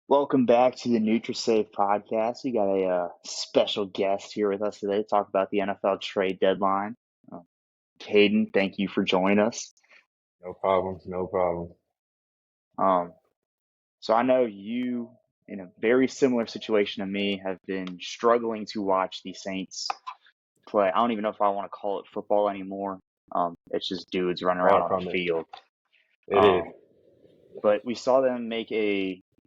Welcome back to the NutriSave podcast. We got a special guest here with us today to talk about the NFL trade deadline. Uh, Caden, thank you for joining us. No problem. No problem. Um, so I know you, in a very similar situation to me, have been struggling to watch the Saints play. I don't even know if I want to call it football anymore. It's just dudes running around Far on a from it. field. It is. Um, but we saw them make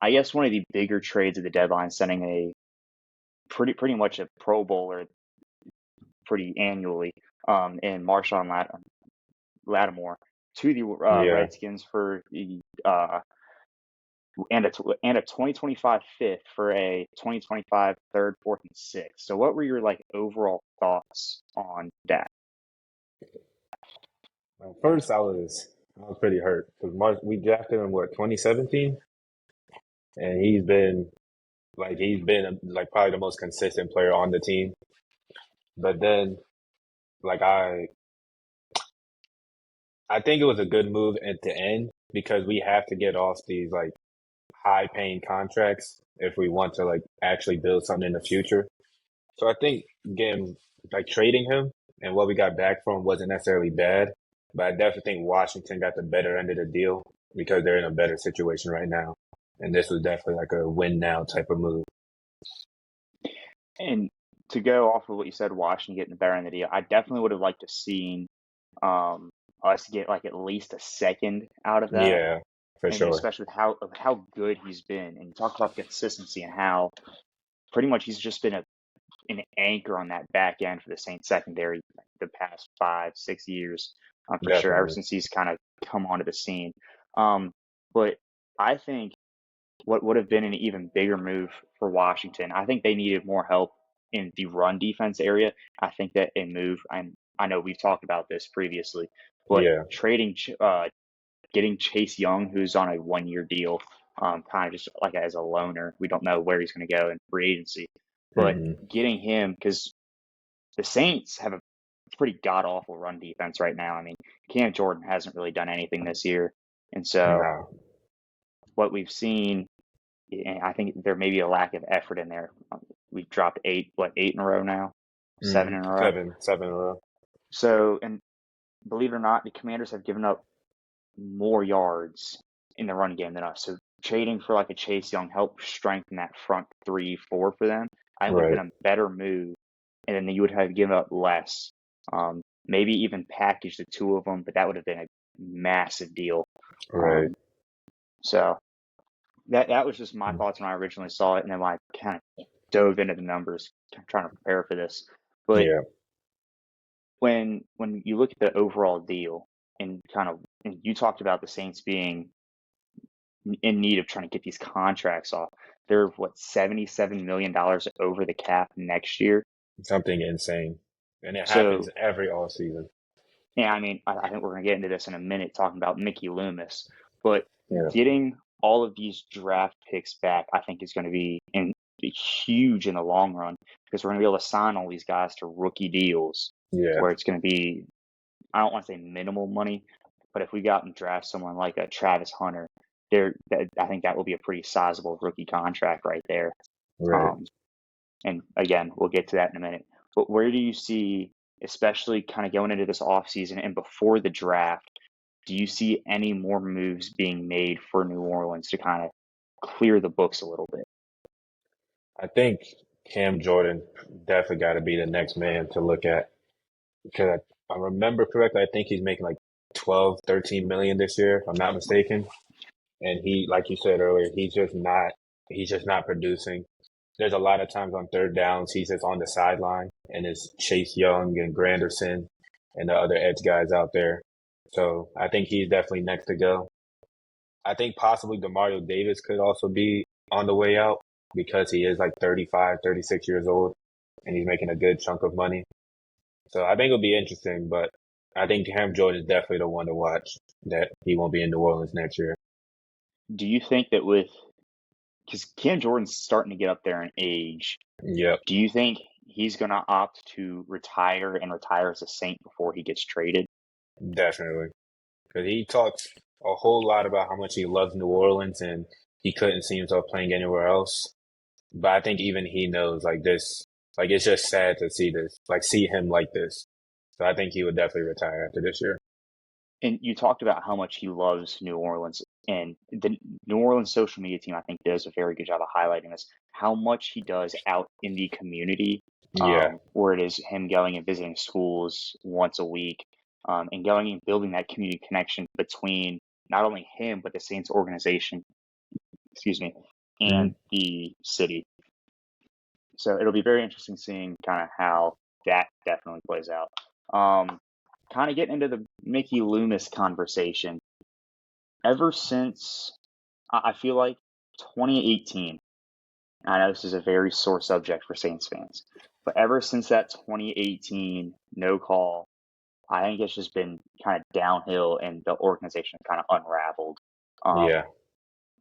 I guess one of the bigger trades at the deadline, sending a pretty much a Pro Bowler pretty annually in Marshawn Lattimore to the Yeah. Redskins for the and a 2025 fifth for a 2025 third, fourth, and sixth. So what were your overall thoughts on that? First, I was pretty hurt because we drafted him 2017, and he's been probably the most consistent player on the team. But then like I think it was a good move at the end because we have to get off these high paying contracts if we want to actually build something in the future. So I think getting trading him and what we got back from wasn't necessarily bad, but I definitely think Washington got the better end of the deal because they're in a better situation right now. And this was definitely like a win now type of move. And to go off of what you said, Washington getting the better end of the deal, I definitely would have liked to seen um, us get at least a second out of that. Yeah, for And sure. especially with how good he's been, and you talk about the consistency and how pretty much he's just been an anchor on that back end for the Saints secondary the past 5, 6 years, for sure, ever Definitely. since he's kind of come onto the scene. Um, but I think what would have been an even bigger move for Washington, I think they needed more help in the run defense area. I think that a move, I know we've talked about this previously, but Yeah. getting Chase Young, who's on a 1 year deal, kind of just like as a loaner. We don't know where he's going to go in free agency, but Hmm. getting him because the Saints have a pretty god awful run defense right now. I mean, Cam Jordan hasn't really done anything this year, and so No. what we've seen, and I think there may be a lack of effort in there. We've dropped eight in a row now, seven in a row. Seven in a row. So, and believe it or not, the Commanders have given up more yards in the run game than us. So trading for like a Chase Young helped strengthen that front 3, 4 for them. I think would have Right. been a better move, and then you would have given up less. Maybe even package the two of them, but that would have been a massive deal. Right. Um, so that was just my thoughts when I originally saw it, and then when I kind of dove into the numbers, trying to prepare for this. But Yeah. when you look at the overall deal and you talked about the Saints being in need of trying to get these contracts off. They're what, $77 million over the cap next year. Something insane. And it happens So, every all season. yeah, I mean, I think we're gonna get into this in a minute talking about Mickey Loomis, but Yeah. getting all of these draft picks back, I think is going to be huge in the long run because we're going to be able to sign all these guys to rookie deals Yeah. where it's going to be, I don't want to say minimal money, but if we got and draft someone like a Travis Hunter, I think that will be a pretty sizable rookie contract right there. Right. Um, and again, we'll get to that in a minute. But where do you see, especially kind of going into this offseason and before the draft, do you see any more moves being made for New Orleans to kind of clear the books a little bit? I think Cam Jordan definitely got to be the next man to look at because I remember correctly, I think he's making like 12, 13 million this year, if I'm not mistaken. And he, like you said earlier, he's just not producing. There's a lot of times on third downs, he's just on the sideline and it's Chase Young and Granderson and the other edge guys out there. So I think he's definitely next to go. I think possibly Demario Davis could also be on the way out because he is like 35, 36 years old and he's making a good chunk of money. So I think it'll be interesting, but I think Cam Jordan is definitely the one to watch that he won't be in New Orleans next year. Do you think that because Cam Jordan's starting to get up there in age, Yep, do you think he's going to opt to retire and retire as a Saint before he gets traded? definitely. Because he talks a whole lot about how much he loves New Orleans and he couldn't see himself playing anywhere else. But I think even he knows like this, like it's just sad to see this, like see him like this. So I think he would definitely retire after this year. And you talked about how much he loves New Orleans, and the New Orleans social media team, I think, does a very good job of highlighting this. How much he does out in the community, Yeah. where it is him going and visiting schools once a week, and going and building that community connection between not only him but the Saints organization, excuse me, and Mhm. the city. So it'll be very interesting seeing kind of how that definitely plays out. Kind of getting into the Mickey Loomis conversation. Ever since I feel like 2018, I know this is a very sore subject for Saints fans, but ever since that 2018 no call, I think it's just been kind of downhill and the organization kind of unraveled. Um, Yeah.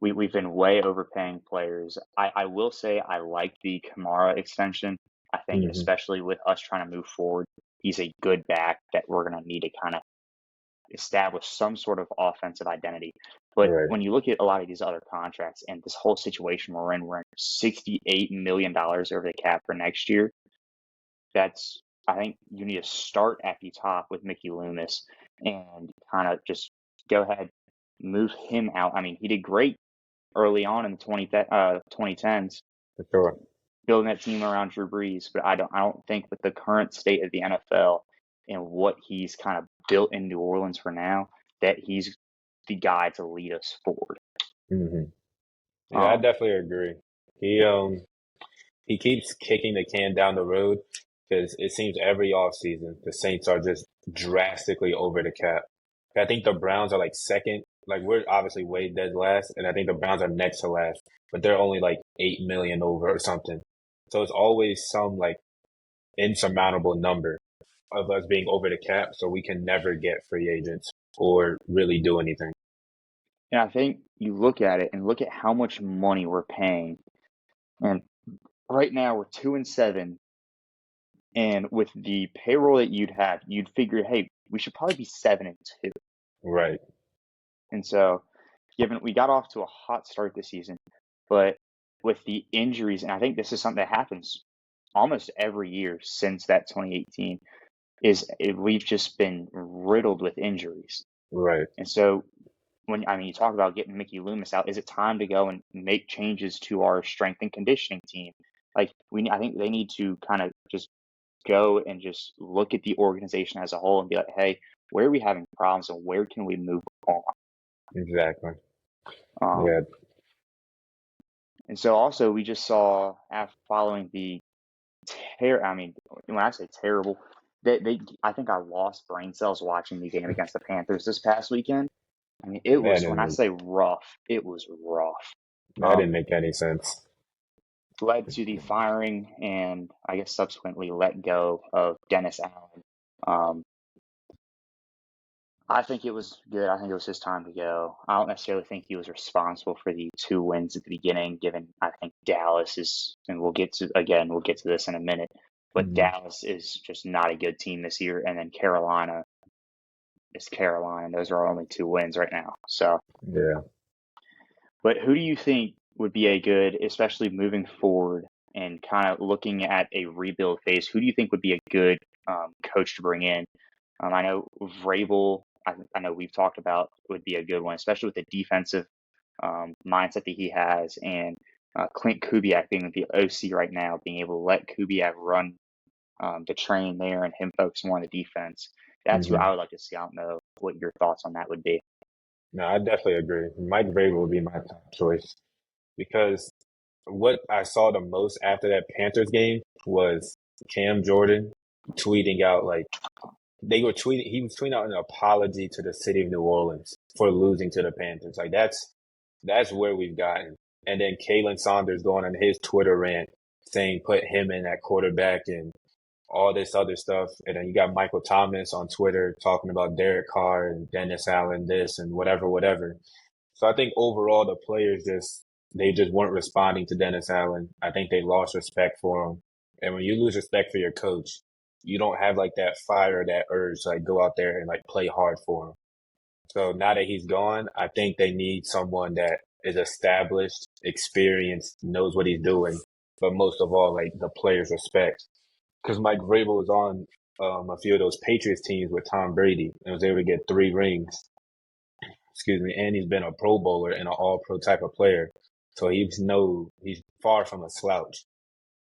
we've been way overpaying players. I will say I like the Kamara extension. I think Hmm. especially with us trying to move forward, he's a good back that we're going to need to kind of establish some sort of offensive identity. But Right. when you look at a lot of these other contracts and this whole situation we're in $68 million over the cap for next year. That's, I think you need to start at the top with Mickey Loomis and kind of just go ahead, move him out. I mean, he did great early on in the 2010s, For sure. building that team around Drew Brees. But I don't think with the current state of the NFL and what he's kind of built in New Orleans for now, that he's the guy to lead us forward. Hmm. Yeah, I Um, definitely agree. He keeps kicking the can down the road because it seems every offseason the Saints are just drastically over the cap. I think the Browns are like second. Like we're obviously way dead last, and I think the Browns are next to last, but they're only like 8 million over or something. So it's always some like insurmountable number of us being over the cap, so we can never get free agents or really do anything. and I think you look at it and look at how much money we're paying. And right now we're 2-7. And with the payroll that you'd have, you'd figure, hey, we should probably be 7-2. Right. And so, given we got off to a hot start this season, but with the injuries, and I think this is something that happens almost every year since that 2018, we've just been riddled with injuries. Right. And so, you talk about getting Mickey Loomis out, is it time to go and make changes to our strength and conditioning team? I think they need to kind of just go and just look at the organization as a whole and be like, hey, where are we having problems and where can we move on? Exactly. Um, Yeah. and so also we just saw after following the I mean, when I say terrible, I think I lost brain cells watching the game against the Panthers this past weekend. I mean, it That was, when didn't I make say rough, it was rough. that didn't Um, make any sense. led to the firing and I guess subsequently let go of Dennis Allen. Um, I think it was good. I think it was his time to go. I don't necessarily think he was responsible for the two wins at the beginning, given I think Dallas is, and we'll get to this in a minute, but Hmm. Dallas is just not a good team this year, and then Carolina is Carolina. Those are our only two wins right now. So, Yeah. but who do you think would be a good, especially moving forward and kind of looking at a rebuild phase? Who do you think would be a good coach to bring in? I know Vrabel. I know we've talked about would be a good one, especially with the defensive mindset that he has, and Clint Kubiak being the OC right now, being able to let Kubiak run the train there and him focus more on the defense. That's who Hmm. I would like to see. I don't know what your thoughts on that would be. No, I definitely agree. Mike Vrabel would be my top choice because what I saw the most after that Panthers game was Cam Jordan tweeting out like he was tweeting out an apology to the city of New Orleans for losing to the Panthers. Like that's where we've gotten. And then Kalen Saunders going on his Twitter rant saying put him in at quarterback and all this other stuff. And then you got Michael Thomas on Twitter talking about Derek Carr and Dennis Allen, this and whatever, whatever. So I think overall the players they just weren't responding to Dennis Allen. I think they lost respect for him. And when you lose respect for your coach, you don't have like that fire, that urge to like go out there and like play hard for him. So now that he's gone, I think they need someone that is established, experienced, knows what he's doing, but most of all, like the players respect. Because Mike Vrabel was on a few of those Patriots teams with Tom Brady and was able to get 3 rings. Excuse me, and he's been a Pro Bowler and an All Pro type of player, so he's far from a slouch.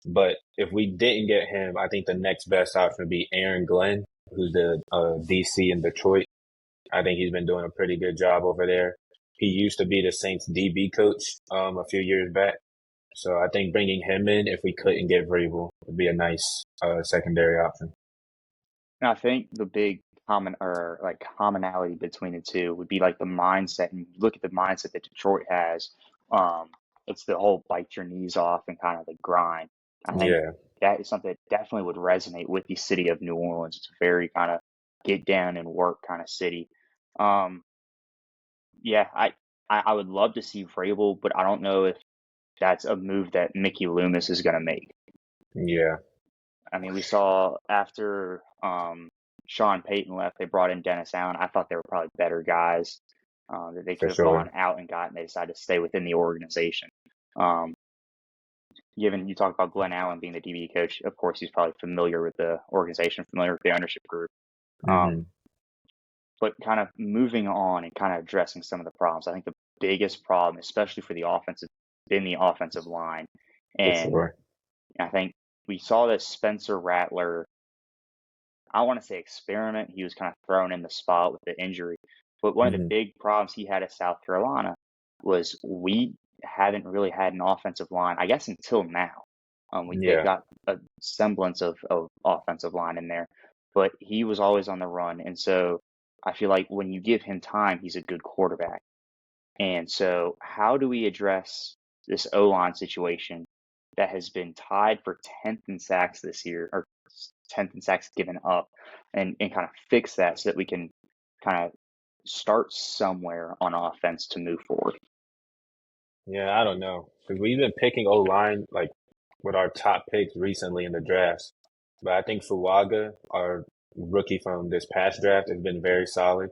But if we didn't get him, I think the next best option would be Aaron Glenn, who's the DC in Detroit. I think he's been doing a pretty good job over there. He used to be the Saints DB coach a few years back. So I think bringing him in, if we couldn't get Vrabel, would be a nice secondary option. And I think the big commonality between the two would be like the mindset. And you look at the mindset that Detroit has. Um, it's the whole bite your knees off and kind of the grind. I think Yeah, that is something that definitely would resonate with the city of New Orleans. It's a very kind of get down and work kind of city. Um, yeah, I would love to see Vrabel, but I don't know if that's a move that Mickey Loomis is going to make. yeah, I mean, we saw after Sean Payton left, they brought in Dennis Allen. I thought they were probably better guys that they for could have gone sure. out and gotten. They decided to stay within the organization. Um, Given you talk about Glenn Allen being the DB coach, of course he's probably familiar with the organization, familiar with the ownership group. Um, Hmm. but kind of moving on and kind of addressing some of the problems. I think the biggest problem, especially for the offensive, been the offensive line, For and sure. I think we saw that Spencer Rattler, I want to say experiment. He was kind of thrown in the spot with the injury. But one of the Hmm. big problems he had at South Carolina was we haven't really had an offensive line, I guess, until now. They've Yeah, got a semblance of offensive line in there, but he was always on the run. And so I feel like when you give him time, he's a good quarterback. And so, how do we address this O line situation that has been tied for 10th in sacks this year, or 10th in sacks given up, and kind of fix that so that we can kind of start somewhere on offense to move forward? yeah. I don't know because we've been picking O line like with our top picks recently in the drafts, but I think Fuaga, our rookie from this past draft, has been very solid.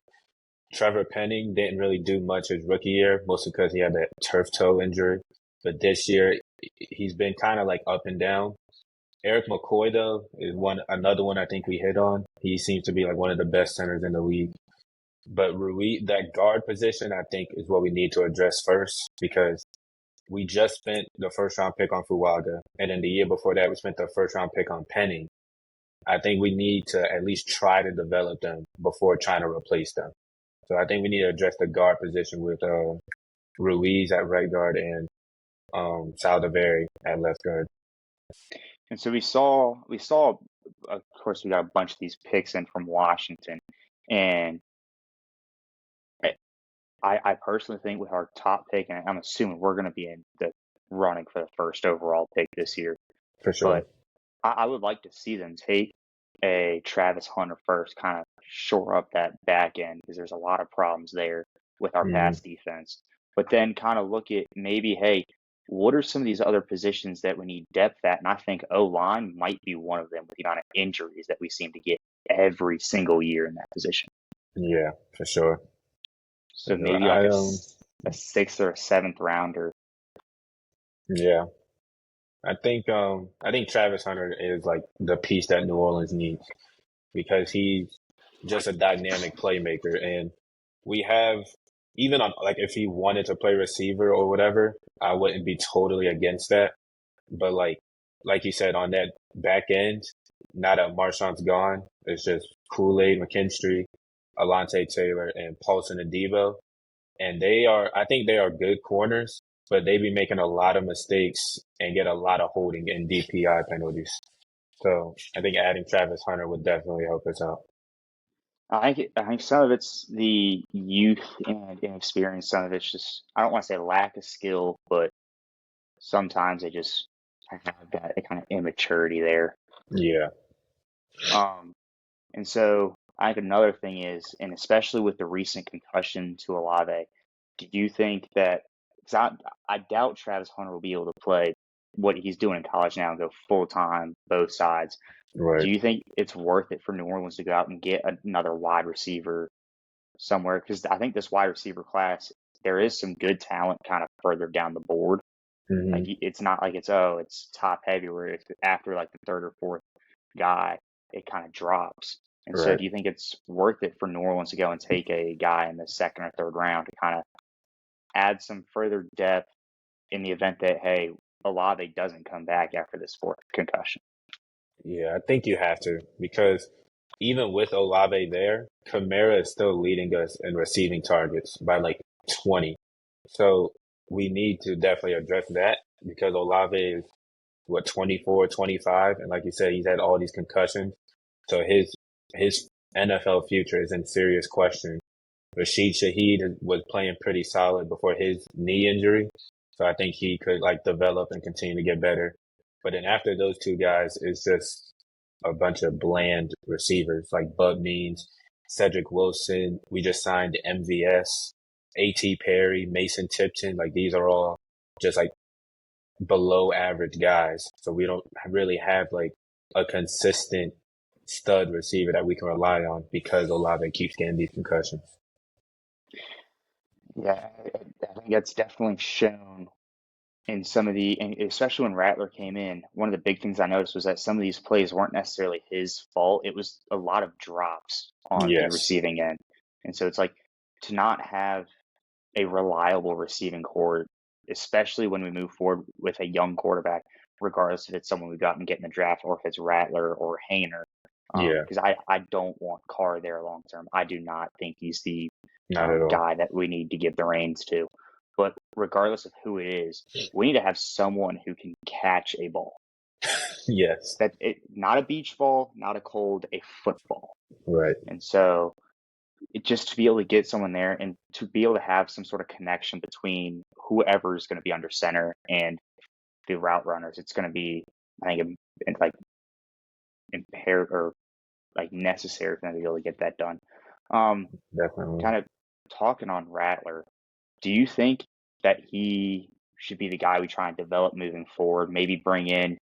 Trevor Penning didn't really do much his rookie year, mostly because he had that turf toe injury. But this year, he's been kind of like up and down. Eric McCoy, though, is another one I think we hit on. He seems to be like one of the best centers in the league. But Rui, that guard position, I think, is what we need to address first because we just spent the first round pick on Fuaga, and then the year before that, we spent the first round pick on Penning. I think we need to at least try to develop them before trying to replace them. So I think we need to address the guard position with Ruiz at right guard and Saldiveri at left guard. And so of course, we got a bunch of these picks in from Washington, and I personally think with our top pick, and I'm assuming we're going to be in the running for the first overall pick this year, For sure. but I would like to see them take a Travis Hunter first, kind of shore up that back end because there's a lot of problems there with our Hmm. pass defense. But then kind of look at maybe, hey, what are some of these other positions that we need depth at? And I think O line might be one of them with the amount of injuries that we seem to get every single year in that position. Yeah, for sure. For So sure. maybe like a sixth or a seventh rounder. Yeah. I think Travis Hunter is like the piece that New Orleans needs because he's just a dynamic playmaker and we have even on like if he wanted to play receiver or whatever, I wouldn't be totally against that. But like you said, on that back end, now that Marshawn's gone, it's just Kool-Aid, McKinstry, Alante Taylor, and Paulson and Debo. And I think they are good corners, but they be making a lot of mistakes and get a lot of holding and DPI penalties. So I think adding Travis Hunter would definitely help us out. I think some of it's the youth and inexperience. Some of it's just I don't want to say lack of skill, but sometimes they just have that kind of immaturity there. Yeah. Um, and so I think another thing is, and especially with the recent concussion to Olave, do you think that? Because I doubt Travis Hunter will be able to play what he's doing in college now and go full time both sides. Do Right. you think it's worth it for New Orleans to go out and get another wide receiver somewhere? Because I think this wide receiver class there is some good talent kind of further down the board. Like Hmm. it's not like it's top heavy where if after like the third or fourth guy, it kind of drops. And so Right. do you think it's worth it for New Orleans to go and take a guy in the second or third round to kind of add some further depth in the event that, hey, Olave doesn't come back after this fourth concussion? Yeah, I think you have to because even with Olave there, Kamara is still leading us in receiving targets by like 20. So we need to definitely address that because Olave is what 24, 25, and like you said, he's had all these concussions. So his NFL future is in serious question. Rashid Shaheed was playing pretty solid before his knee injury. So I think he could like develop and continue to get better. But then after those two guys, it's just a bunch of bland receivers like Bud Means, Cedric Wilson. We just signed MVS, A.T. Perry, Mason Tipton. Like these are all just like below average guys. So we don't really have like a consistent stud receiver that we can rely on because Olave keeps getting these concussions. Yeah, I think that's definitely shown in some of the, and especially when Rattler came in. One of the big things I noticed was that some of these plays weren't necessarily his fault. It was a lot of drops on the Yes, receiving end. And so it's like to not have a reliable receiving core, especially when we move forward with a young quarterback, regardless if it's someone we got and get in the draft or if it's Rattler or Hayner. yeah, Because I don't want Carr there long term. I do not think he's the not at all. guy that we need to give the reins to. But regardless of who it is, we need to have someone who can catch a ball. Yes, That it not a beach ball, not a cold, a football. right. And so just to be able to get someone there and to be able to have some sort of connection between whoever is going to be under center and the route runners, it's going to be, I think, like impaired or like necessary for them to be able to get that done. Um, Definitely. Kind of talking on Rattler, do you think that he should be the guy we try and develop moving forward? Maybe bring in,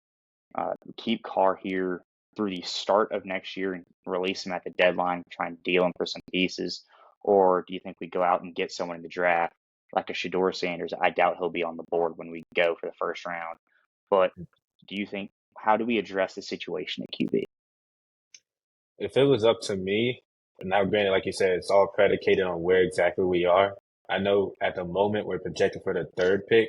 keep Carr here through the start of next year and release him at the deadline, try and deal him for some pieces? Or do you think we go out and get someone in the draft like a Shador Sanders? I doubt he'll be on the board when we go for the first round. But do you think, how do we address the situation at QB? If it was up to me, now granted, like you said, it's all predicated on where exactly we are. I know at the moment we're projected for the third pick.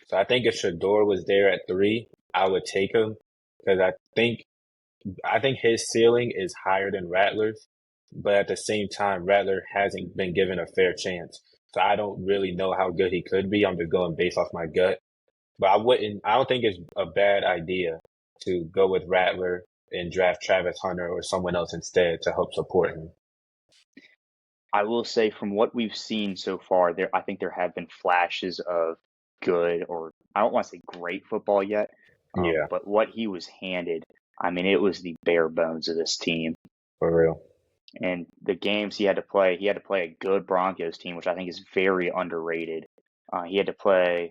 So I think if Shador was there at 3, I would take him because I think his ceiling is higher than Rattler's, but at the same time, Rattler hasn't been given a fair chance. So I don't really know how good he could be. I'm just going based off my gut. But I don't think it's a bad idea to go with Rattler and draft Travis Hunter or someone else instead to help support him. I will say from what we've seen so far, I think there have been flashes of good, or I don't want to say great football yet, Yeah, but what he was handed, I mean, it was the bare bones of this team. for real. And the games he had to play a good Broncos team, which I think is very underrated. He had to play,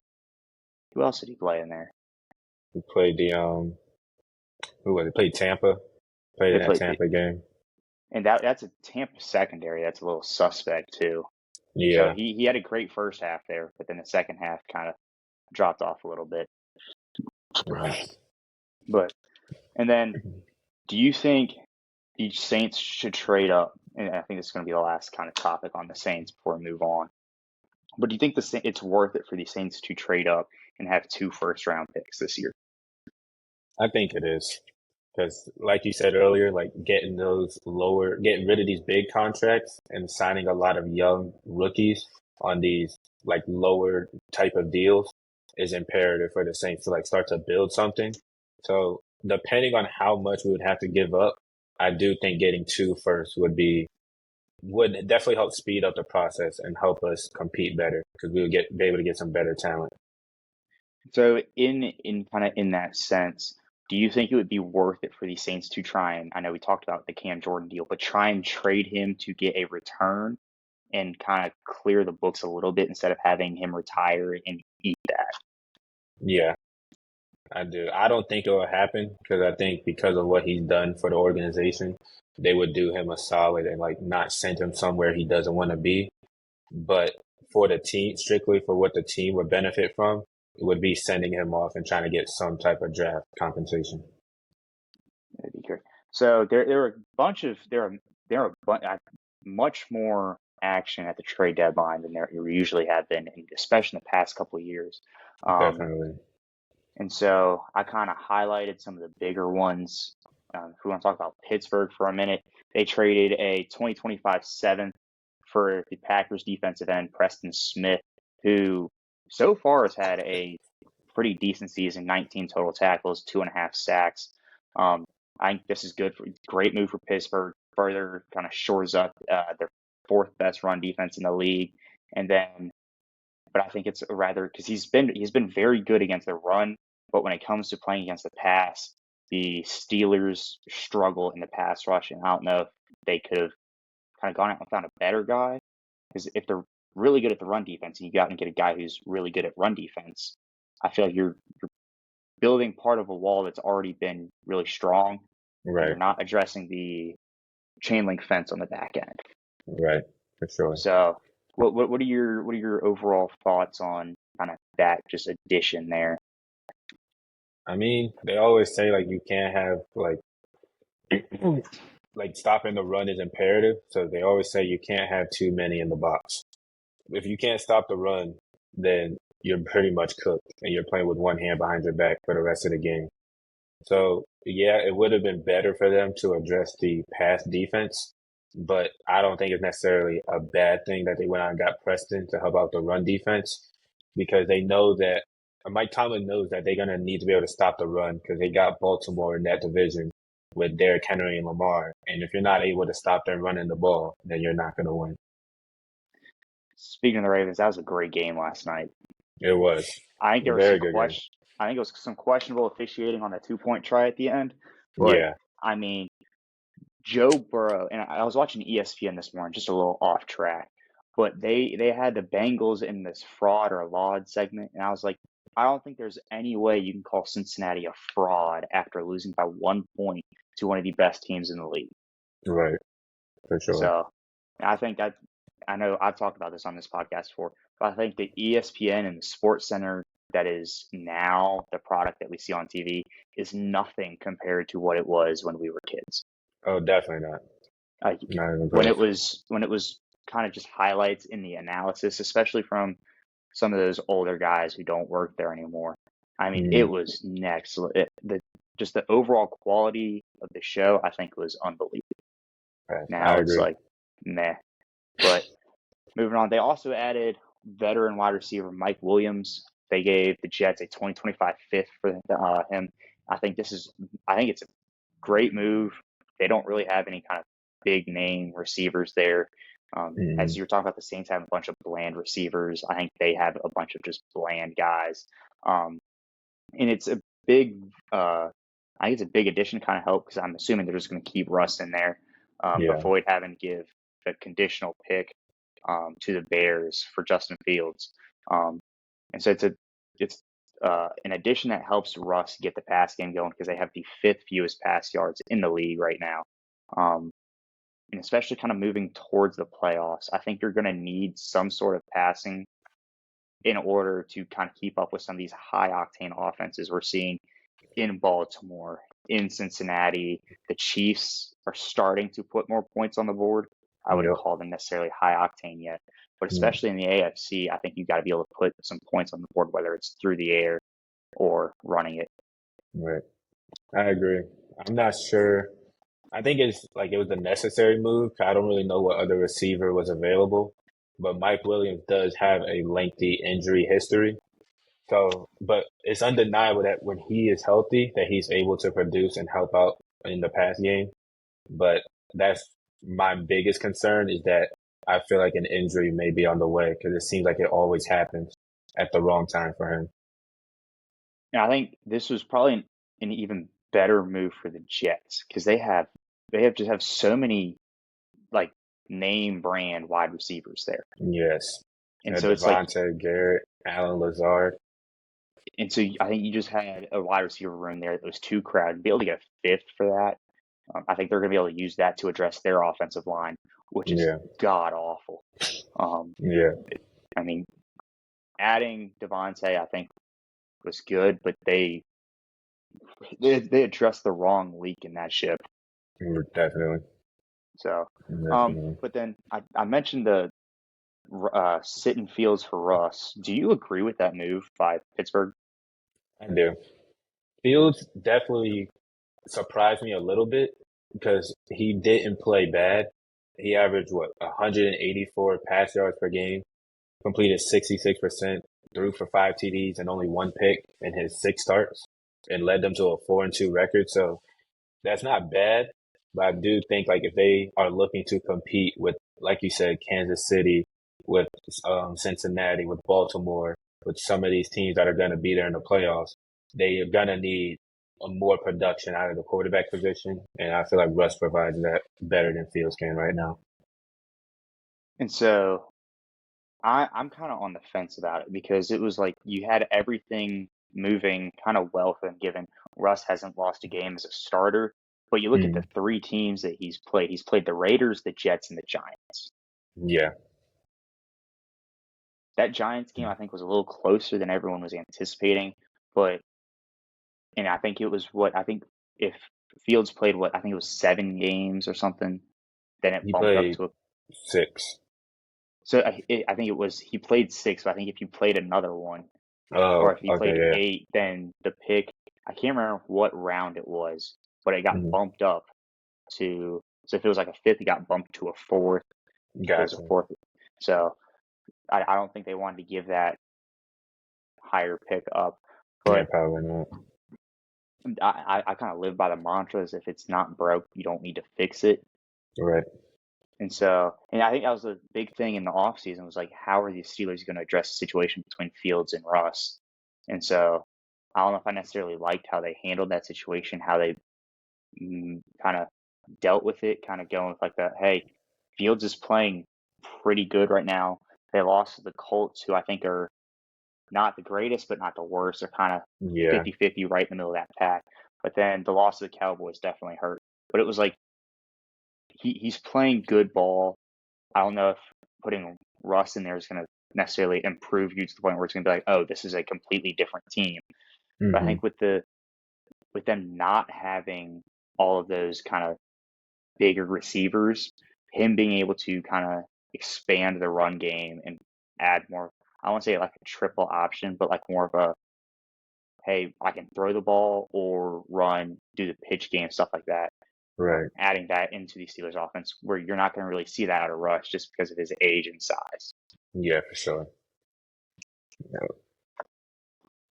who else did he play in there? He played who was it? Played Tampa. Played They in that played, Tampa game. and that's a Tampa secondary that's a little suspect too. So Yeah, he had a great first half there, but then the second half kind of dropped off a little bit. right. But and then, do you think the Saints should trade up? And I think this is going to be the last kind of topic on the Saints before we move on. But do you think it's worth it for the Saints to trade up and have 2 first-round picks this year? I think it is. Because, like you said earlier, like getting rid of these big contracts and signing a lot of young rookies on these like lower type of deals is imperative for the Saints to like start to build something. So, depending on how much we would have to give up, I do think getting 2 first would definitely help speed up the process and help us compete better because we would be able to get some better talent. So in kind of in that sense, do you think it would be worth it for the Saints to try and, I know we talked about the Cam Jordan deal, but try and trade him to get a return and kind of clear the books a little bit instead of having him retire and eat that? Yeah, I do. I don't think it will happen because I think because of what he's done for the organization, they would do him a solid and like not send him somewhere he doesn't want to be. But for the team, strictly for what the team would benefit from, it would be sending him off and trying to get some type of draft compensation. That'd be great. So there are a bunch of much more action at the trade deadline than there usually have been, especially in the past couple of years. Um, Definitely. and so I kind of highlighted some of the bigger ones. If we want to talk about Pittsburgh for a minute, they traded a 2025 seventh for the Packers defensive end Preston Smith, who so far has had a pretty decent season, 19 total tackles, 2.5 sacks. I think this is great move for Pittsburgh. Further kind of shores up their fourth best run defense in the league, and then, but I think it's rather because he's been very good against the run, but when it comes to playing against the pass, the Steelers struggle in the pass rush, and I don't know if they could have kind of gone out and found a better guy, because if they're really good at the run defense and you go out and get a guy who's really good at run defense, I feel like you're building part of a wall that's already been really strong, and Right. you're not addressing the chain link fence on the back end. Right. For sure. So, what are your overall thoughts on kind of that just addition there? I mean, they always say like you can't have like stopping the run is imperative. So they always say you can't have too many in the box. If you can't stop the run, then you're pretty much cooked and you're playing with one hand behind your back for the rest of the game. So yeah, it would have been better for them to address the pass defense, but I don't think it's necessarily a bad thing that they went out and got Preston to help out the run defense because they know that Mike Tomlin knows that they're going to need to be able to stop the run because they got Baltimore in that division with Derrick Henry and Lamar. And if you're not able to stop them running the ball, then you're not going to win. Speaking of the Ravens, that was a great game last night. It was I think a there was very good game. I think it was some questionable officiating on that 2-point try at the end, but Yeah. I mean, Joe Burrow, and I was watching ESPN this morning, just a little off track, but they had the Bengals in this fraud or laud segment, and I was like, I don't think there's any way you can call Cincinnati a fraud after losing by 1 point to one of the best teams in the league. Right. For sure. So I think I know I've talked about this on this podcast before, but I think the ESPN and the Sports Center that is now the product that we see on TV is nothing compared to what it was when we were kids. Oh, definitely not. Like Not even when close. it was kind of just highlights in the analysis, especially from some of those older guys who don't work there anymore. I mean, it Mm, was next. Just the overall quality of the show, I think, was unbelievable. I Now it's agree. like meh. But moving on, they also added veteran wide receiver Mike Williams. They gave the Jets a 2025 fifth for him. I think it's a great move. They don't really have any kind of big name receivers there. As Mm, you were talking about, the Saints have a bunch of bland receivers. I think they have a bunch of just bland guys. And it's a big, I think it's a big addition to kind of help because I'm assuming they're just going to keep Russ in there, yeah. avoid having to give a conditional pick to the Bears for Justin Fields. And so it's an addition that helps Russ get the pass game going because they have the fifth fewest pass yards in the league right now. And especially kind of moving towards the playoffs, I think you're going to need some sort of passing in order to kind of keep up with some of these high octane offenses we're seeing in Baltimore, in Cincinnati. The Chiefs are starting to put more points on the board. I wouldn't Yep. call them necessarily high octane yet, but Mm, especially in the AFC, I think you got to be able to put some points on the board, whether it's through the air or running it. right. I agree. I'm not sure. I think it's like it was a necessary move. I don't really know what other receiver was available, but Mike Williams does have a lengthy injury history. So, but it's undeniable that when he is healthy, that he's able to produce and help out in the pass game. But that's my biggest concern is that I feel like an injury may be on the way because it seems like it always happens at the wrong time for him. And I think this was probably an even better move for the Jets because they have so many like name brand wide receivers there. Yes. And so it's like, Devontae Garrett, Alan Lazard. and so I think you just had a wide receiver room there that was too crowded. Be able to get a fifth for that, I think they're going to be able to use that to address their offensive line, which is Yeah. god awful. Um, Yeah. I mean, adding Devontae, I think, was good, but they addressed the wrong leak in that ship. Definitely, So, definitely. but then I mentioned the sitting Fields for Russ. Do you agree with that move by Pittsburgh? I do. Fields definitely surprised me a little bit because he didn't play bad. He averaged what 184 pass yards per game, completed 66%, threw for 5 TDs and only one pick in his 6 starts, and led them to a 4-2 record. So that's not bad, but I do think like if they are looking to compete with, like you said, Kansas City, with Cincinnati, with Baltimore, with some of these teams that are going to be there in the playoffs, they are going to need a more production out of the quarterback position, and I feel like Russ provides that better than Fields can right now. And so I'm kind of on the fence about it because it was like you had everything moving kind of well for them, given Russ hasn't lost a game as a starter. But you look at the Mm, three teams that he's played. He's played the Raiders, the Jets, and the Giants. yeah, That Giants game, I think, was a little closer than everyone was anticipating. But, and I think it was what, I think if Fields played what, I think it was 7 games or something, then it he bumped up played to a, 6. so I think it was, he played 6, but I think if you played another one, or Oh, if he okay, played yeah. 8, then the pick, I can't remember what round it was, but it got Mm, bumped up to, so if it was like a fifth, it got bumped to a fourth. If it was a gotcha. fourth. So I don't think they wanted to give that higher pick up. Yeah, But probably not. I kind of live by the mantra is if it's not broke, you don't need to fix it. Right, And so, and I think that was a big thing in the offseason was like, how are the Steelers going to address the situation between Fields and Russ? And so I don't know if I necessarily liked how they handled that situation, how they kind of dealt with it, kind of going with like the, hey, Fields is playing pretty good right now. They lost to the Colts, who I think are not the greatest, but not the worst. They're kind of yeah, 50-50 right in the middle of that pack. But then the loss of the Cowboys definitely hurt. But it was like he's playing good ball. I don't know if putting Russ in there is going to necessarily improve you to the point where it's going to be like, oh, this is a completely different team. But I hmm think with them not having all of those kind of bigger receivers, him being able to kind of expand the run game and add more, I won't say like a triple option, but like more of a, hey, I can throw the ball or run, do the pitch game, stuff like that. right. Adding that into the Steelers offense where you're not going to really see that out of Rush just because of his age and size. Yeah, for sure.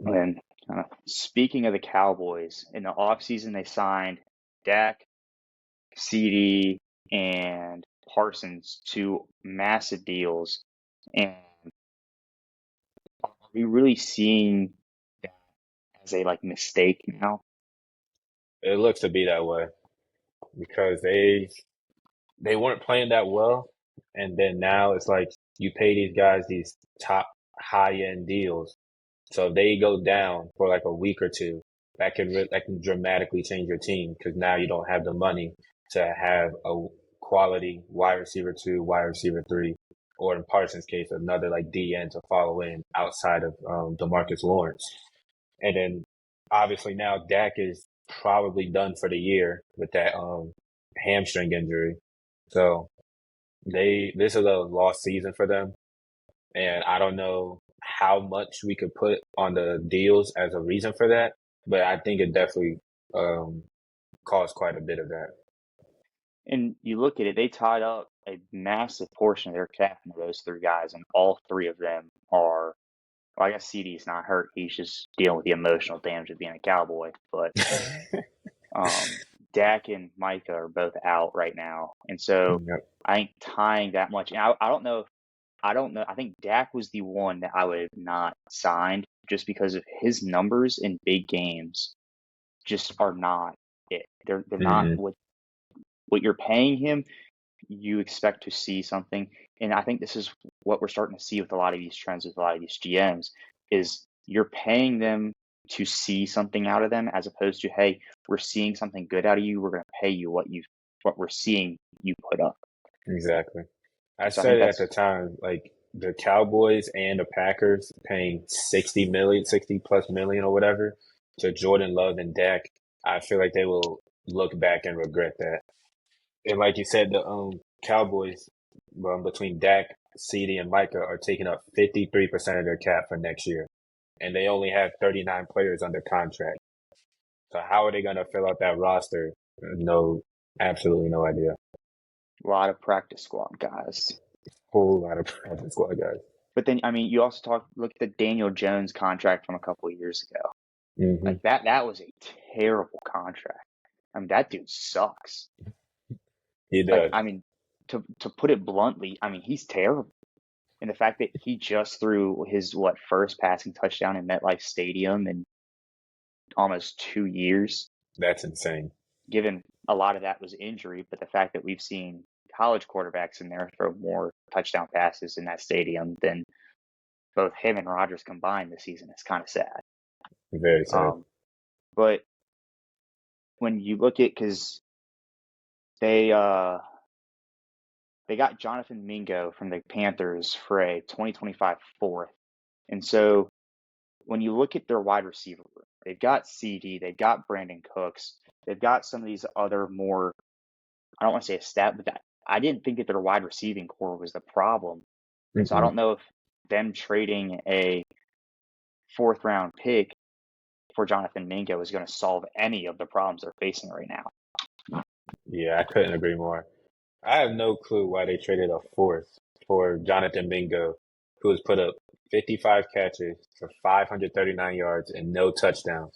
And speaking of the Cowboys, in the offseason, they signed Dak, CD, and Parsons to massive deals. And are we really seeing that as a like mistake now? It looks to be that way because they weren't playing that well, and then now it's like you pay these guys these top high end deals, so if they go down for like a week or two, that can dramatically change your team because now you don't have the money to have a quality wide receiver 2, wide receiver 3, or in Parsons' case, another like DN to follow in outside of Demarcus Lawrence. And then obviously now Dak is probably done for the year with that hamstring injury. So this is a lost season for them. And I don't know how much we could put on the deals as a reason for that, but I think it definitely um caused quite a bit of that. And you look at it, they tied up a massive portion of their cap into those three guys, and all three of them are. Well, I guess CD's not hurt; he's just dealing with the emotional damage of being a Cowboy. But um, Dak and Micah are both out right now, and so Yep. I think tying that much. And I don't know. I don't know. I think Dak was the one that I would have not signed just because of his numbers in big games. Just are not it. They're not hmm what you're paying him. You expect to see something. And I think this is what we're starting to see with a lot of these trends with a lot of these GMs is you're paying them to see something out of them as opposed to, hey, we're seeing something good out of you. We're going to pay you what we're seeing you put up. Exactly. I So I said think it at that's the time, like the Cowboys and the Packers paying 60 million, 60 plus million or whatever to Jordan Love and Dak, I feel like they will look back and regret that. And like you said, the Cowboys, between Dak, CD, and Micah are taking up 53% of their cap for next year. And they only have 39 players under contract. So how are they going to fill out that roster? No, absolutely no idea. A lot of practice squad guys. Whole lot of practice squad guys. But then, I mean, you also look at the Daniel Jones contract from a couple of years ago. Mm-hmm. Like that was a terrible contract. I mean, that dude sucks. He Like, does. I mean, to put it bluntly, I mean, he's terrible. And the fact that he just threw his first passing touchdown in MetLife Stadium in almost 2 years, That's insane. given a lot of that was injury, but the fact that we've seen college quarterbacks in there throw more touchdown passes in that stadium than both him and Rodgers combined this season is kind of sad. Very sad. But when you look at, because they got Jonathan Mingo from the Panthers for a 2025 fourth. And so when you look at their wide receiver room, they've got CD, they've got Brandon Cooks, they've got some of these other more, I don't want to say a stat, but I didn't think that their wide receiving core was the problem. And so I don't know if them trading a fourth round pick for Jonathan Mingo is going to solve any of the problems they're facing right now. Yeah, I couldn't agree more. I have no clue why they traded a fourth for Jonathan Mingo, who has put up 55 catches for 539 yards and no touchdowns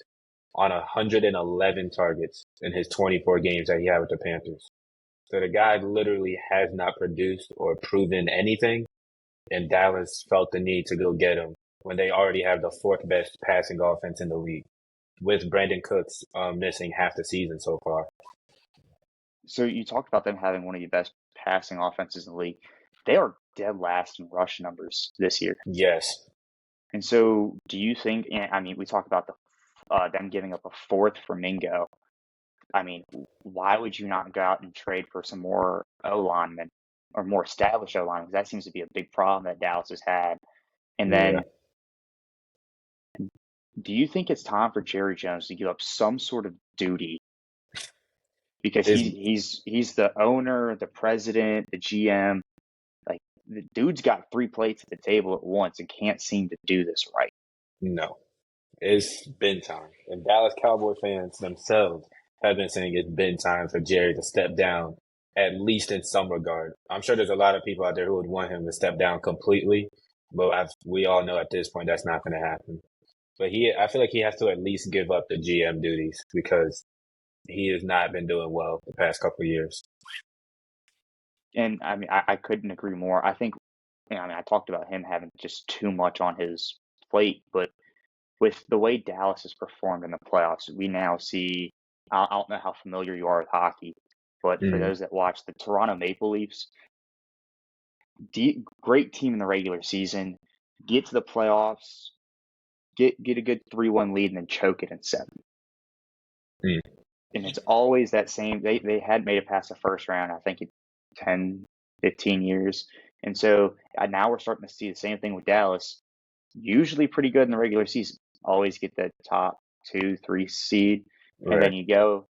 on 111 targets in his 24 games that he had with the Panthers. So the guy literally has not produced or proven anything, and Dallas felt the need to go get him when they already have the fourth best passing offense in the league, with Brandon Cooks missing half the season so far. So you talked about them having one of the best passing offenses in the league. They are dead last in rush numbers this year. Yes. And so do you think, I mean, we talked about them giving up a fourth for Mingo. I mean, why would you not go out and trade for some more O-linemen or more established O-linemen? Because that seems to be a big problem that Dallas has had. And then do you think it's time for Jerry Jones to give up some sort of duty? Because he's the owner, the president, the GM. Like, the dude's got three plates at the table at once and can't seem to do this right. No, it's been time. And Dallas Cowboy fans themselves have been saying it's been time for Jerry to step down, at least in some regard. I'm sure there's a lot of people out there who would want him to step down completely, but we all know at this point that's not going to happen. But I feel like he has to at least give up the GM duties because he has not been doing well the past couple of years. And I mean, I couldn't agree more. I think, I mean, I talked about him having just too much on his plate, but with the way Dallas has performed in the playoffs, we now see, I don't know how familiar you are with hockey, but for those that watch the Toronto Maple Leafs, great team in the regular season, get to the playoffs, get a good 3-1 lead, and then choke it in 7. And it's always that same, they had made it past the first round, I think, in 10, 15 years. And so now we're starting to see the same thing with Dallas. Usually pretty good in the regular season. Always get the top 2, 3 seed. Right. And then you go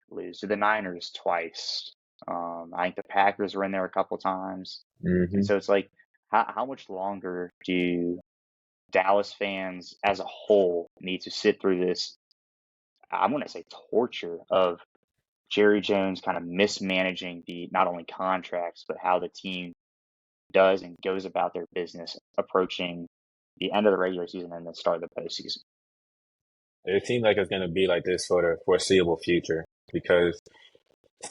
lose to the Niners twice. I think the Packers were in there a couple times. And so it's like, how much longer do Dallas fans as a whole need to sit through this, I'm going to say, torture of Jerry Jones kind of mismanaging the not only contracts, but how the team does and goes about their business approaching the end of the regular season and the start of the postseason? It seems like it's going to be like this for the foreseeable future because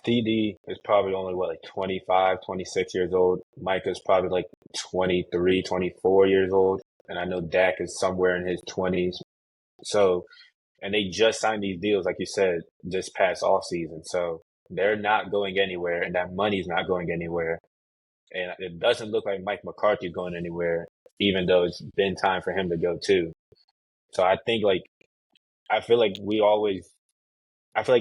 CD is probably only, like 25, 26 years old. Micah's probably like 23, 24 years old. And I know Dak is somewhere in his 20s. So, and they just signed these deals, like you said, this past off season. So they're not going anywhere, and that money's not going anywhere. And it doesn't look like Mike McCarthy's going anywhere, even though it's been time for him to go too. So I think I feel like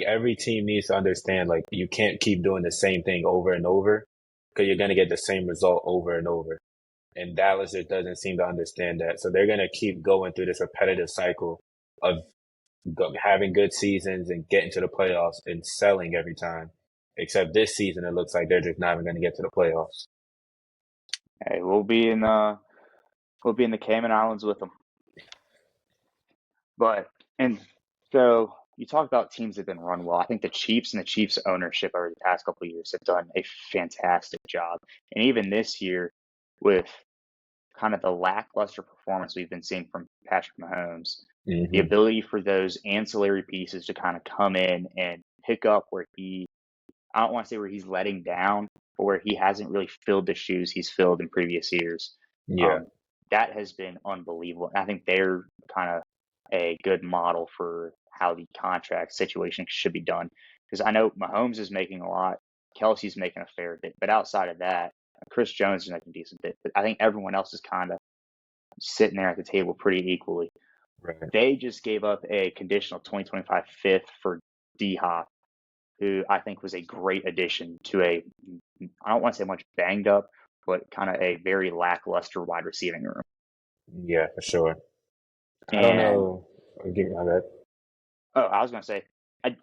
every team needs to understand, like, you can't keep doing the same thing over and over because you're going to get the same result over and over. and Dallas just doesn't seem to understand that. So they're going to keep going through this repetitive cycle of having good seasons and getting to the playoffs and selling every time. Except this season, it looks like they're just not even going to get to the playoffs. Hey, we'll be in the Cayman Islands with them. But and so you talk about teams that have been run well. I think the Chiefs and the Chiefs ownership over the past couple of years have done a fantastic job. And even this year, with kind of the lackluster performance we've been seeing from Patrick Mahomes, the Hmm. ability for those ancillary pieces to kind of come in and pick up where I don't want to say where he's letting down, but where he hasn't really filled the shoes he's filled in previous years. Yeah, Um, that has been unbelievable. And I think they're kind of a good model for how the contract situation should be done. Because I know Mahomes is making a lot, Kelsey's making a fair bit, but outside of that, Chris Jones is making a decent bit. But I think everyone else is kind of sitting there at the table pretty equally. right. They just gave up a conditional 2025 fifth for D Hop, who I think was a great addition to I don't want to say much banged up, but kind of a very lackluster wide receiving room. Yeah, for sure. I don't And know. Give me my bad. oh, I was going to say, I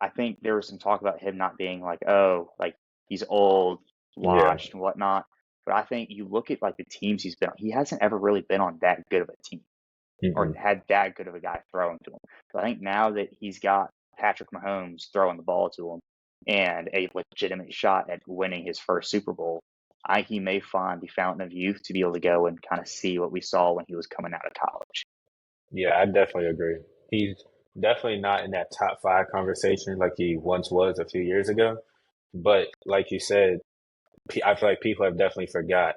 I think there was some talk about him not being like, oh, like he's old, Yeah. washed and whatnot. But I think you look at like the teams he's been on, he hasn't ever really been on that good of a team or Hmm. had that good of a guy throwing to him. So I think now that he's got Patrick Mahomes throwing the ball to him and a legitimate shot at winning his first Super Bowl, he may find the fountain of youth to be able to go and kind of see what we saw when he was coming out of college. Yeah, I definitely agree. He's definitely not in that top five conversation like he once was a few years ago. But like you said, I feel like people have definitely forgot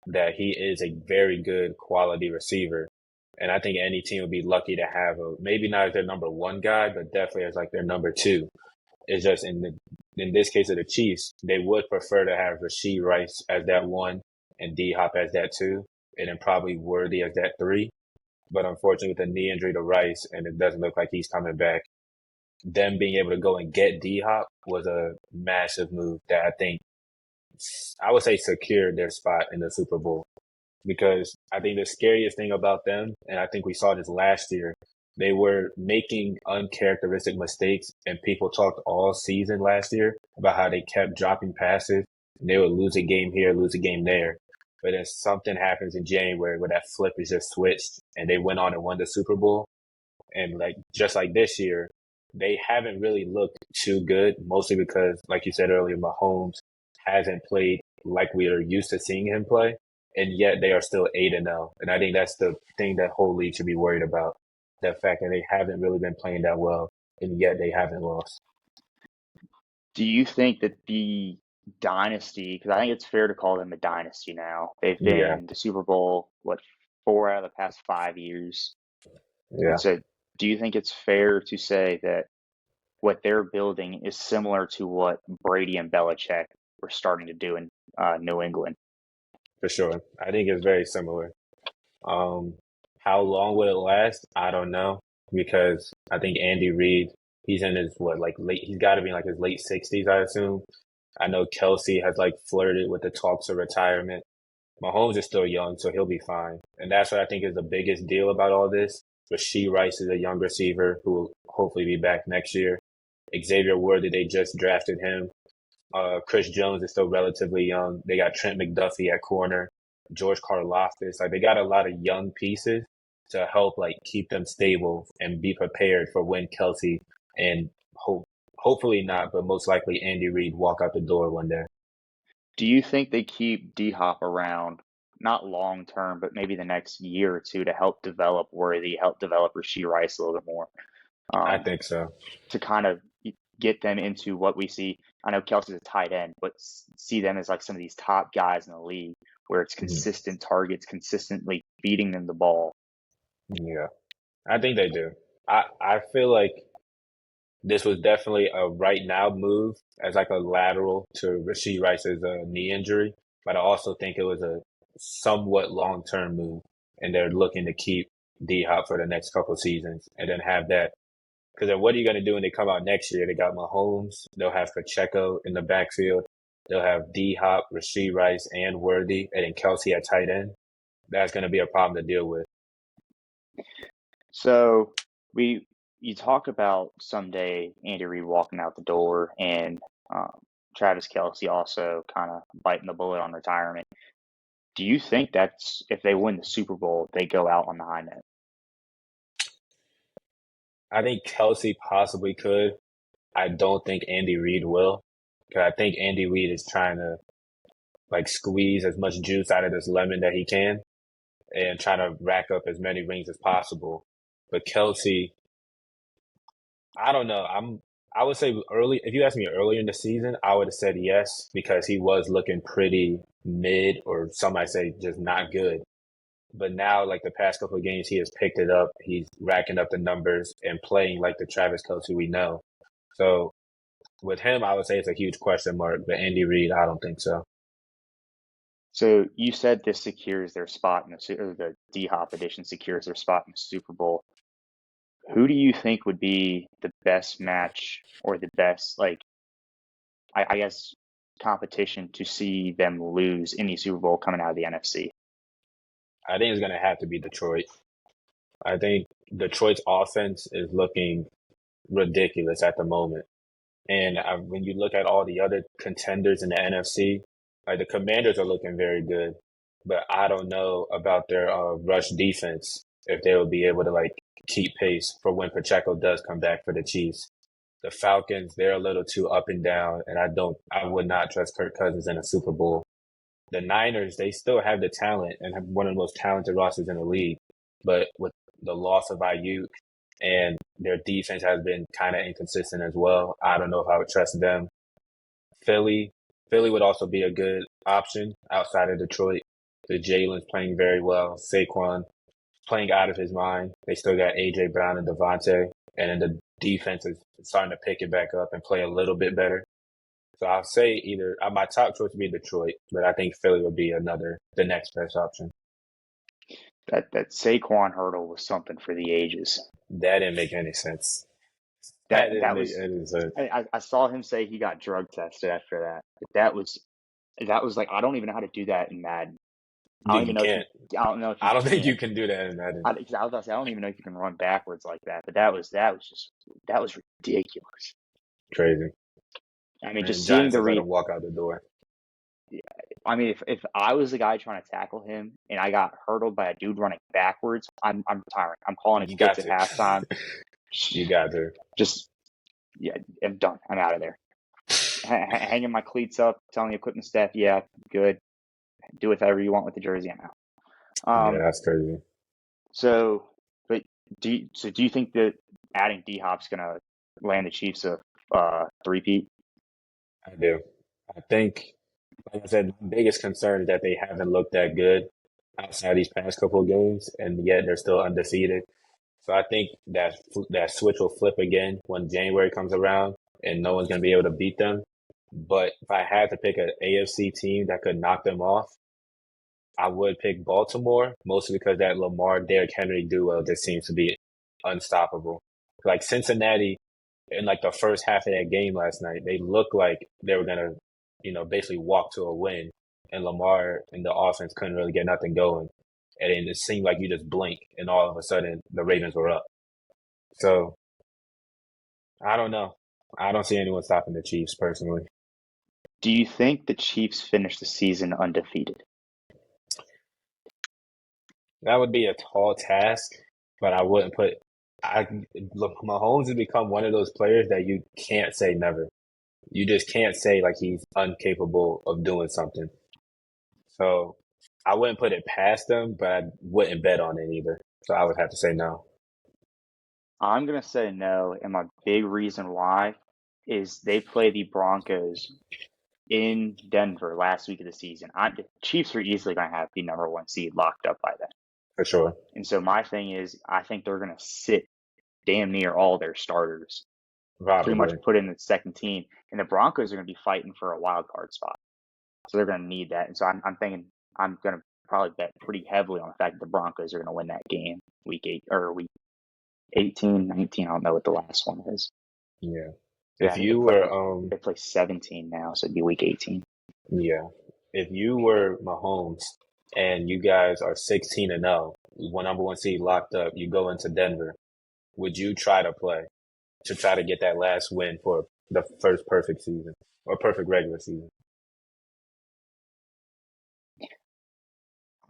that he is a very good quality receiver. And I think any team would be lucky to have maybe not as their number one guy, but definitely as like their number two. It's just in this case of the Chiefs, they would prefer to have Rasheed Rice as that one and D Hop as that two, and then probably Worthy as that three. But unfortunately, with the knee injury to Rice, and it doesn't look like he's coming back, them being able to go and get D Hop was a massive move that I think I would say secured their spot in the Super Bowl. Because I think the scariest thing about them, and I think we saw this last year, they were making uncharacteristic mistakes, and people talked all season last year about how they kept dropping passes, and they would lose a game here, lose a game there. But then something happens in January where that flip is just switched, and they went on and won the Super Bowl. And like just like this year, they haven't really looked too good, mostly because, like you said earlier, Mahomes hasn't played like we are used to seeing him play, and yet they are still 8-0. And I think that's the thing that whole league should be worried about: the fact that they haven't really been playing that well, and yet they haven't lost. Do you think that the dynasty, because I think it's fair to call them a dynasty now, they've Yeah, been to Super Bowl, what, 4 out of the past 5 years? And yeah, so do you think it's fair to say that what they're building is similar to what Brady and Belichick were starting to do in New England? for sure. I think it's very similar. Um, how long will it last? I don't know because I think Andy Reid, he's in his what like late. He's got to be in like his late 60s, I assume. I know Kelsey has like flirted with the talks of retirement. Mahomes is still young, so he'll be fine. And that's what I think is the biggest deal about all this. Rasheed Rice is a young receiver who will hopefully be back next year. Xavier Worthy, they just drafted him. Chris Jones is still relatively young. They got Trent McDuffie at corner, George Karlaftis. Like they got a lot of young pieces to help like keep them stable and be prepared for when Kelsey and hopefully not, but most likely Andy Reid walk out the door one day. Do you think they keep D Hop around, not long term, but maybe the next year or two to help develop Worthy, help develop Rasheed Rice a little bit more, I um, think so. to kind of get them into what we see? I know Kelsey's a tight end, but see them as like some of these top guys in the league where it's Mhm. consistent targets, consistently feeding them the ball. Yeah, I think they do. I feel like this was definitely a right now move as like a lateral to Rasheed Rice's knee injury, but I also think it was a somewhat long term move, and they're looking to keep D Hop for the next couple of seasons, and then have that. Because then what are you going to do when they come out next year? They got Mahomes, they'll have Pacheco in the backfield. They'll have D Hop, Rasheed Rice, and Worthy, and then Kelsey at tight end. That's going to be a problem to deal with. So we you talk about someday Andy Reid walking out the door and Travis Kelce also kind of biting the bullet on retirement. Do you think that's if they win the Super Bowl, they go out on the high note? I think Kelsey possibly could. I don't think Andy Reid will, because I think Andy Reid is trying to like squeeze as much juice out of this lemon that he can and trying to rack up as many rings as possible. But Kelsey, I don't know. I would say early if you asked me earlier in the season, I would have said yes because he was looking pretty mid or some might say just not good. But now like the past couple of games he has picked it up. He's racking up the numbers and playing like the Travis Kelce we know. So with him I would say it's a huge question mark, but Andy Reid, I don't think so. So you said this secures their spot in or the D Hop edition secures their spot in the Super Bowl. Who do you think would be the best match or the best I guess competition to see them lose in the Super Bowl coming out of the NFC? I think it's gonna have to be Detroit. I think Detroit's offense is looking ridiculous at the moment. And when you look at all the other contenders in the NFC, like the Commanders are looking very good, but I don't know about their rush defense if they will be able to like keep pace for when Pacheco does come back for the Chiefs. The Falcons, they're a little too up and down, and I would not trust Kirk Cousins in a Super Bowl. The Niners, they still have the talent and have one of the most talented rosters in the league, but with the loss of Ayuk and their defense has been kind of inconsistent as well. I don't know if I would trust them. Philly, Philly would also be a good option outside of Detroit. The Jalen's playing very well. Saquon playing out of his mind. They still got AJ Brown and Devontae, and then the defense is starting to pick it back up and play a little bit better. So I'll say either my top choice would be Detroit, but I think Philly would be the next best option. That Saquon hurdle was something for the ages. That didn't make any sense. That That didn't that make was any sense. I saw him say he got drug tested after that. But that was like I don't even know how to do that in Madden. I don't Dude, even you know if you can't. I don't know if you I don't think you can. can do that in Madden. I was about to say I don't even know if you can run backwards like that. But that was ridiculous. Crazy. I mean, just And seeing Giants the just let re him walk out the door. I mean, if I was the guy trying to tackle him and I got hurdled by a dude running backwards, I'm retiring. I'm calling it You quits got at to. halftime. You got to. Just yeah, I'm done. I'm out of there. Hanging my cleats up, telling the equipment staff, yeah, good. Do whatever you want with the jersey. I'm out. Yeah, that's crazy. So, but do you think that adding D Hop's gonna land the Chiefs a three-peat? I do. I think, like I said, my biggest concern is that they haven't looked that good outside these past couple of games, and yet they're still undefeated. So I think that switch will flip again when January comes around, and no one's going to be able to beat them. But if I had to pick an AFC team that could knock them off, I would pick Baltimore, mostly because that Lamar Derrick Henry duo just seems to be unstoppable. Like Cincinnati, in like the first half of that game last night, they looked like they were gonna, basically walk to a win, and Lamar and the offense couldn't really get nothing going, and then it seemed like you just blink, and all of a sudden the Ravens were up. So I don't know. I don't see anyone stopping the Chiefs personally. Do you think the Chiefs finish the season undefeated? That would be a tall task, but I wouldn't put. I look, Mahomes has become one of those players that you can't say never. You just can't say like he's incapable of doing something. So I wouldn't put it past him, but I wouldn't bet on it either. So I would have to say no. I'm gonna say no, and my big reason why is they play the Broncos in Denver last week of the season. The Chiefs are easily gonna have the number one seed locked up by then. For sure. And so my thing is, I think they're gonna sit damn near all their starters, pretty much Probably. put in the second team, and the Broncos are gonna be fighting for a wild card spot. So they're gonna need that. And so I'm thinking I'm gonna probably bet pretty heavily on the fact that the Broncos are gonna win that game week 18, 19. I don't know what the last one is. Yeah. Yeah, I If think they you play were they play 17 now, so it'd be week 18. Yeah. If you were Mahomes and you guys are 16-0, one number one seed locked up, you go into Denver, would you try to play to try to get that last win for the first perfect season or perfect regular season?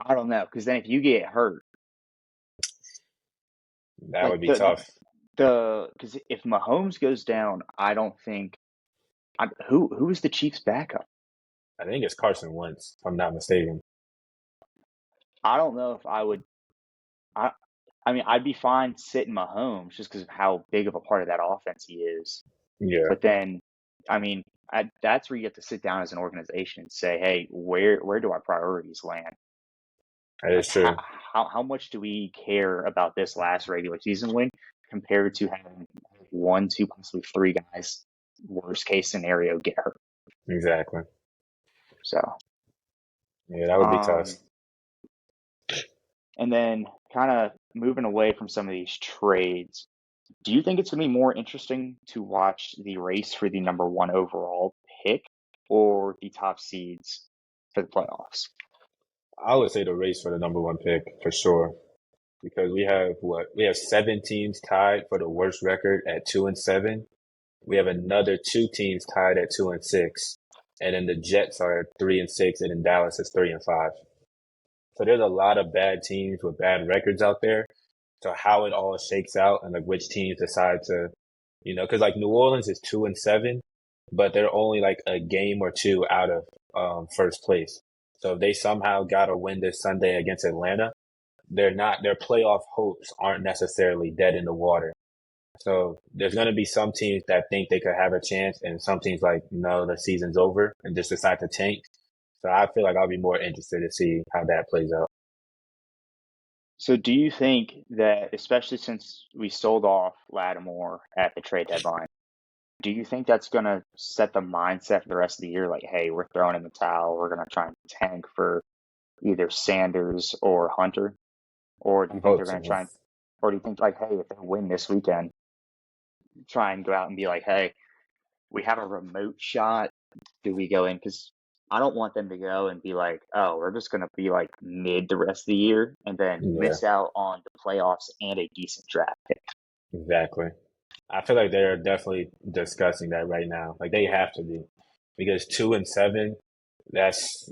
I don't know, because then if you get hurt, That like would be tough. because if Mahomes goes down, I don't think who is the Chiefs' backup? I think it's Carson Wentz, if I'm not mistaken. I don't know if I would. I I mean, I'd be fine sitting Mahomes just because of how big of a part of that offense he is. Yeah, But then, I mean, that's where you have to sit down as an organization and say, hey, where do our priorities land? that is Like, true. how much do we care about this last regular season win compared to having one, two, possibly three guys, worst case scenario, get hurt? Exactly. So, Yeah, that would be tough. um, and then kind of moving away from some of these trades, do you think it's going to be more interesting to watch the race for the number one overall pick or the top seeds for the playoffs? I would say the race for the number one pick for sure. Because we have what? We have 7 teams tied for the worst record at 2-7. We have another 2 teams tied at 2-6. And then the Jets are at 3-6, and then Dallas is 3-5. So there's a lot of bad teams with bad records out there. So how it all shakes out and like which teams decide to, because like New Orleans is 2-7, but they're only like a game or two out of first place. So if they somehow got a win this Sunday against Atlanta, they're not their playoff hopes aren't necessarily dead in the water. So there's going to be some teams that think they could have a chance, and some teams like no, the season's over, and just decide to tank. So I feel like I'll be more interested to see how that plays out. So, do you think that, especially since we sold off Lattimore at the trade deadline, do you think that's going to set the mindset for the rest of the year? Like, hey, we're throwing in the towel. We're going to try and tank for either Sanders or Hunter, or do I you think they're hope going to so. try and, or do you think like, hey, if they win this weekend, try and go out and be like, hey, we have a remote shot. Do we go in? Because I don't want them to go and be like, oh, we're just going to be like mid the rest of the year and then Yeah, miss out on the playoffs and a decent draft pick. exactly. I feel like they're definitely discussing that right now. Like they have to be, because 2-7, that's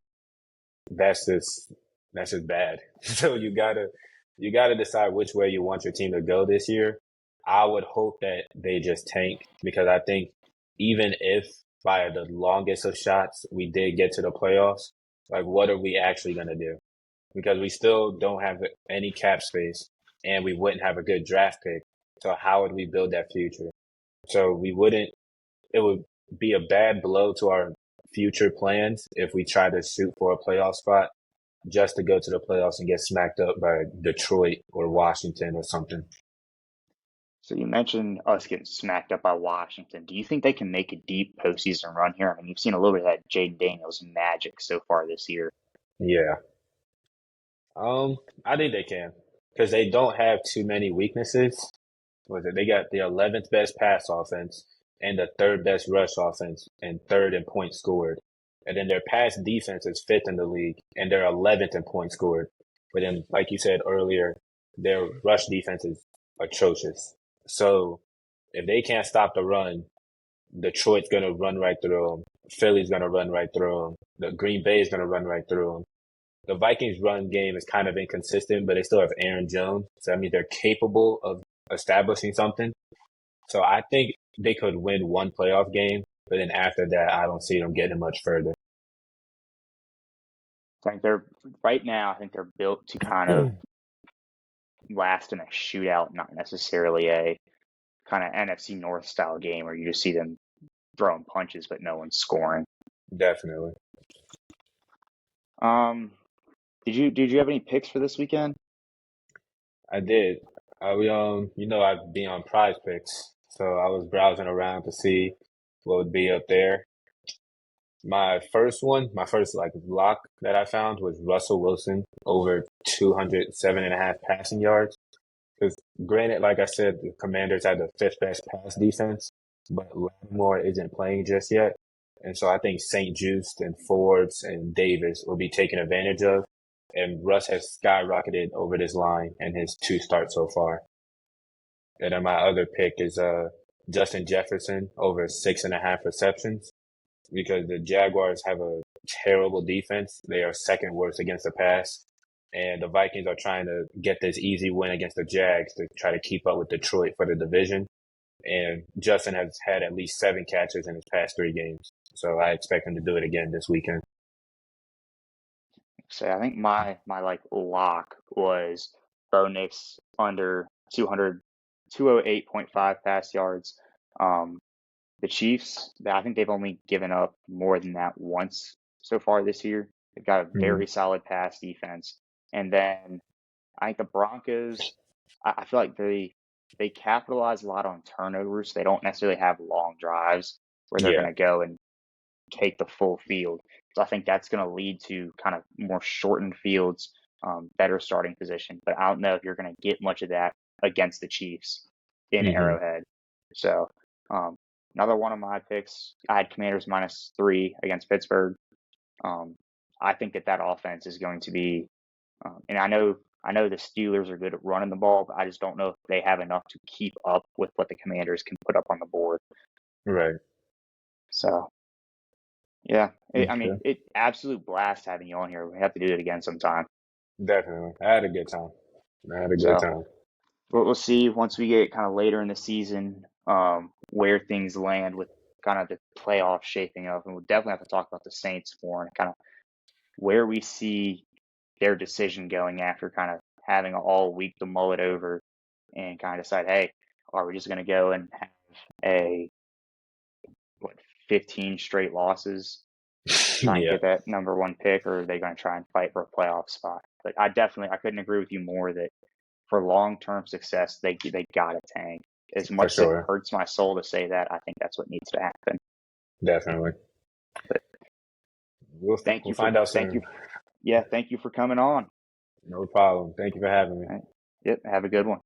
that's just that's just bad. So you gotta decide which way you want your team to go this year. I would hope that they just tank because I think even if by the longest of shots we did get to the playoffs, like what are we actually gonna do? Because we still don't have any cap space and we wouldn't have a good draft pick. So how would we build that future? So we wouldn't it would be a bad blow to our future plans if we try to shoot for a playoff spot just to go to the playoffs and get smacked up by Detroit or Washington or something. So you mentioned us getting smacked up by Washington. Do you think they can make a deep postseason run here? I mean, you've seen a little bit of that Jaden Daniels magic so far this year. Yeah. I think they can because they don't have too many weaknesses. Was it? They got the 11th best pass offense and the third best rush offense and third in points scored. And then their pass defense is fifth in the league and they're 11th in points scored. But then, like you said earlier, their rush defense is atrocious. So if they can't stop the run, Detroit's going to run right through them. Philly's going to run right through them. The Green Bay is going to run right through them. The Vikings' run game is kind of inconsistent, but they still have Aaron Jones. So that means they're capable of establishing something. So I think they could win one playoff game, but then after that, I don't see them getting much further. I think they're right now. I think they're built to kind of last in a shootout, not necessarily a kind of NFC North style game where you just see them throwing punches but no one's scoring. Definitely. Um, did you have any picks for this weekend? I did. I'd be on Prize Picks, so I was browsing around to see what would be up there. My first like lock that I found was Russell Wilson over 207.5 passing yards. Because granted, like I said, the Commanders had the fifth best pass defense, but Lattimore isn't playing just yet. And so I think St. Juste and Forbes and Davis will be taken advantage of. And Russ has skyrocketed over this line in his 2 starts so far. And then my other pick is Justin Jefferson over 6.5 receptions because the Jaguars have a terrible defense. They are second worst against the pass. And the Vikings are trying to get this easy win against the Jags to try to keep up with Detroit for the division. And Justin has had at least 7 catches in his past 3 games. So I expect him to do it again this weekend. So I think my like lock was Bo Nix under 200, 208.5 pass yards. Um, the Chiefs, I think they've only given up more than that once so far this year. They've got a Mm-hmm. very solid pass defense. And then I think the Broncos, I feel like they capitalize a lot on turnovers. They don't necessarily have long drives where they're going Yeah. to go and take the full field. So I think that's going to lead to kind of more shortened fields, better starting position. But I don't know if you're going to get much of that against the Chiefs in Mm-hmm. Arrowhead. So another one of my picks, I had Commanders -3 against Pittsburgh. Um, I think that offense is going to be, and I know the Steelers are good at running the ball, but I just don't know if they have enough to keep up with what the Commanders can put up on the board. Right. So yeah, I mean, Okay. it absolute blast having you on here. We have to do it again sometime. Definitely. I had a good time. I had a good So time. we'll see once we get kind of later in the season, where things land with kind of the playoffs shaping up, and we'll definitely have to talk about the Saints more and kind of where we see their decision going after kind of having all week to mull it over and kind of decide, hey, are we just going to go and have a what 15 straight losses try and Yeah, get that number one pick, or are they going to try and fight for a playoff spot? But I couldn't agree with you more that for long term success, they got to tank. As for much as it sure. hurts my soul to say that, I think that's what needs to happen. Definitely. But thank We'll you for find out thank you, soon. yeah, thank you for coming on. No problem. Thank you for having me. All right. Yep, have a good one.